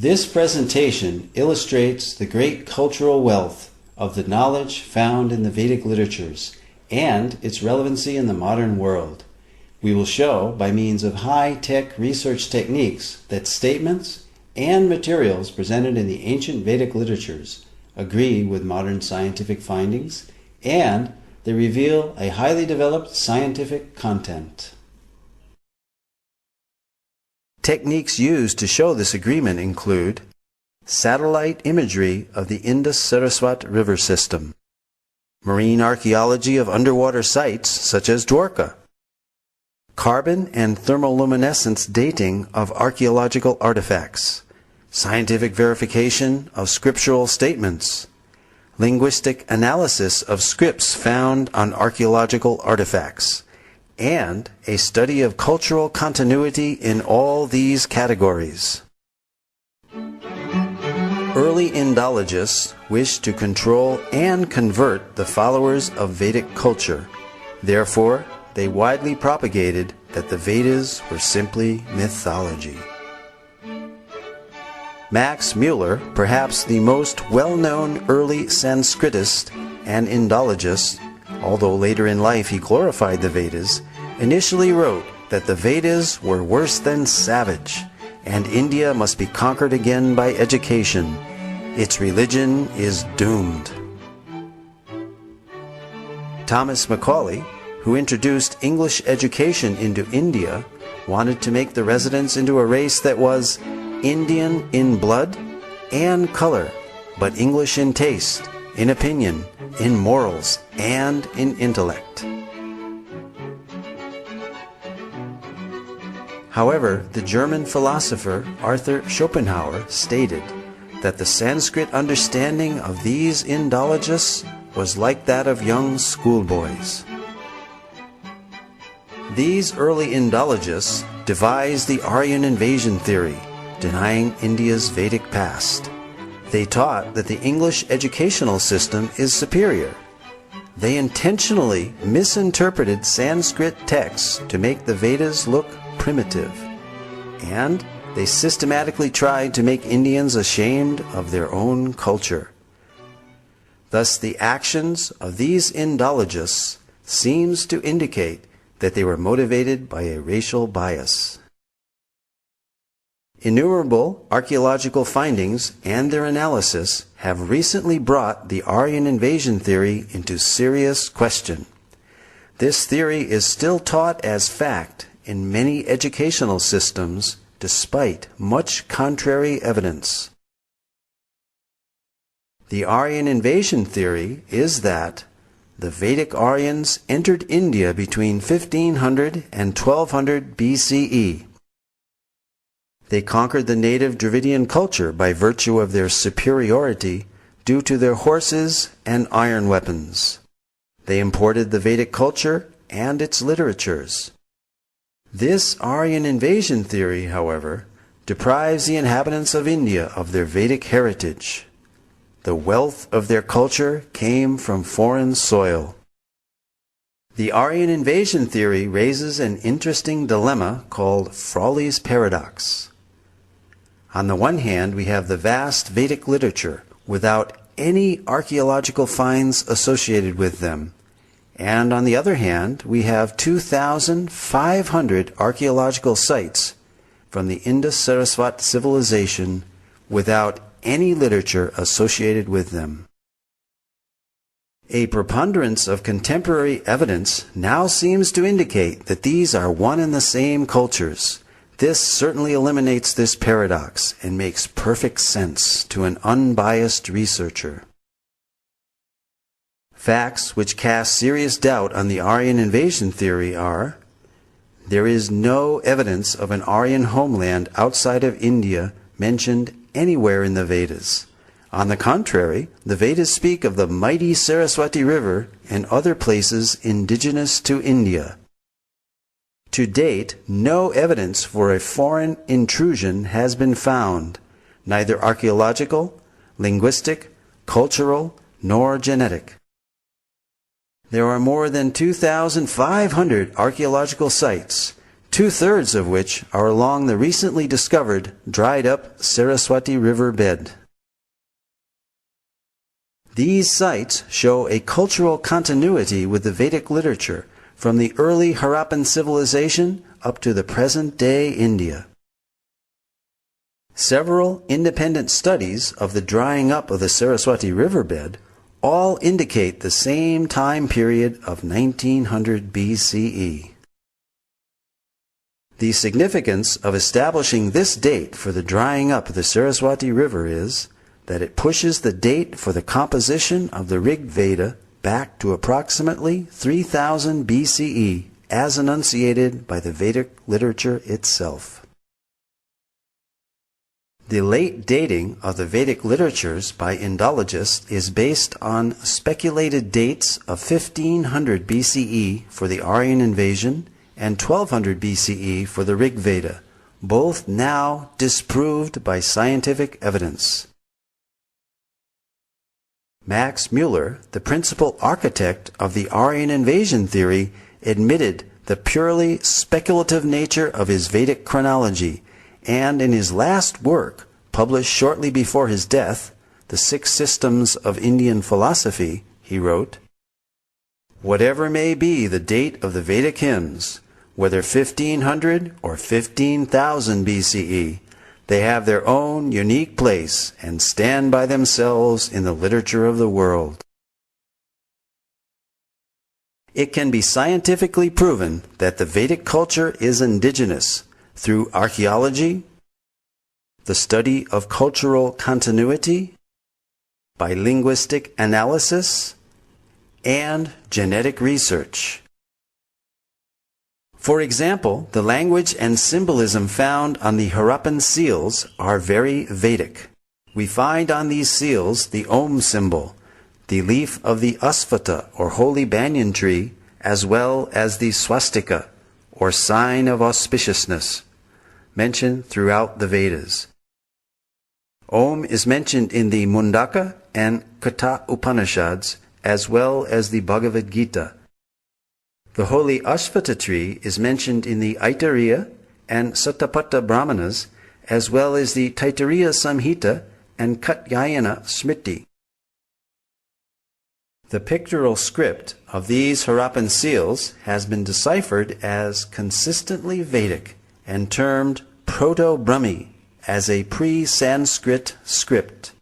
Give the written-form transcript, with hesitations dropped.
This presentation illustrates the great cultural wealth of the knowledge found in the Vedic literatures and its relevancy in the modern world. We will show, by means of high-tech research techniques, that statements and materials presented in the ancient Vedic literatures agree with modern scientific findings, and they reveal a highly developed scientific content. Techniques used to show this agreement include satellite imagery of the Indus-Saraswat river system, marine archaeology of underwater sites such as Dwarka, carbon and thermoluminescence dating of archaeological artifacts, scientific verification of scriptural statements, linguistic analysis of scripts found on archaeological artifacts, and a study of cultural continuity in all these categories. Early Indologists wished to control and convert the followers of Vedic culture. Therefore, they widely propagated that the Vedas were simply mythology. Max Mueller, perhaps the most well-known early Sanskritist and Indologist, although later in life he glorified the Vedas, initially wrote that the Vedas were worse than savage, and India must be conquered again by education. Its religion is doomed. Thomas Macaulay, who introduced English education into India, wanted to make the residents into a race that was Indian in blood and color, but English in taste, in opinion, in morals, and in intellect. However, the German philosopher Arthur Schopenhauer stated that the Sanskrit understanding of these Indologists was like that of young schoolboys. These early Indologists devised the Aryan invasion theory, denying India's Vedic past. They taught that the English educational system is superior. They intentionally misinterpreted Sanskrit texts to make the Vedas look primitive, and they systematically tried to make Indians ashamed of their own culture. Thus, the actions of these Indologists seems to indicate that they were motivated by a racial bias. Innumerable archaeological findings and their analysis have recently brought the Aryan invasion theory into serious question. This theory is still taught as fact in many educational systems, despite much contrary evidence. The Aryan invasion theory is that the Vedic Aryans entered India between 1500 and 1200 BCE. They conquered the native Dravidian culture by virtue of their superiority due to their horses and iron weapons. They imported the Vedic culture and its literatures. This Aryan invasion theory, however, deprives the inhabitants of India of their Vedic heritage. The wealth of their culture came from foreign soil. The Aryan invasion theory raises an interesting dilemma called Frawley's paradox. On the one hand, we have the vast Vedic literature without any archaeological finds associated with them. And on the other hand, we have 2,500 archaeological sites from the Indus-Saraswat civilization without any literature associated with them. A preponderance of contemporary evidence now seems to indicate that these are one and the same cultures. This certainly eliminates this paradox and makes perfect sense to an unbiased researcher. Facts which cast serious doubt on the Aryan invasion theory are: there is no evidence of an Aryan homeland outside of India mentioned anywhere in the Vedas. On the contrary, the Vedas speak of the mighty Saraswati River and other places indigenous to India. To date, no evidence for a foreign intrusion has been found, neither archaeological, linguistic, cultural, nor genetic. There are more than 2,500 archaeological sites, 2/3 of which are along the recently discovered dried-up Saraswati River bed. These sites show a cultural continuity with the Vedic literature from the early Harappan civilization up to the present-day India. Several independent studies of the drying up of the Saraswati riverbed all indicate the same time period of 1900 BCE. The significance of establishing this date for the drying up of the Saraswati River is that it pushes the date for the composition of the Rig Veda back to approximately 3000 BCE as enunciated by the Vedic literature itself. The late dating of the Vedic literatures by Indologists is based on speculated dates of 1500 BCE for the Aryan invasion and 1200 BCE for the Rig Veda, both now disproved by scientific evidence. Max Muller, the principal architect of the Aryan invasion theory, admitted the purely speculative nature of his Vedic chronology, and in his last work, published shortly before his death, The Six Systems of Indian Philosophy, he wrote, "Whatever may be the date of the Vedic hymns, whether 1500 or 15,000 BCE, they have their own unique place and stand by themselves in the literature of the world." It can be scientifically proven that the Vedic culture is indigenous through archaeology, the study of cultural continuity, by linguistic analysis, and genetic research. For example, the language and symbolism found on the Harappan seals are very Vedic. We find on these seals the Om symbol, the leaf of the Asvata or holy banyan tree, as well as the swastika or sign of auspiciousness, mentioned throughout the Vedas. Om is mentioned in the Mundaka and Katha Upanishads, as well as the Bhagavad Gita. The holy Ashvata tree is mentioned in the Aitareya and Satapatha Brahmanas, as well as the Taittiriya Samhita and Katyayana Smriti. The pictorial script of these Harappan seals has been deciphered as consistently Vedic and termed Proto-Brahmi as a pre-Sanskrit script.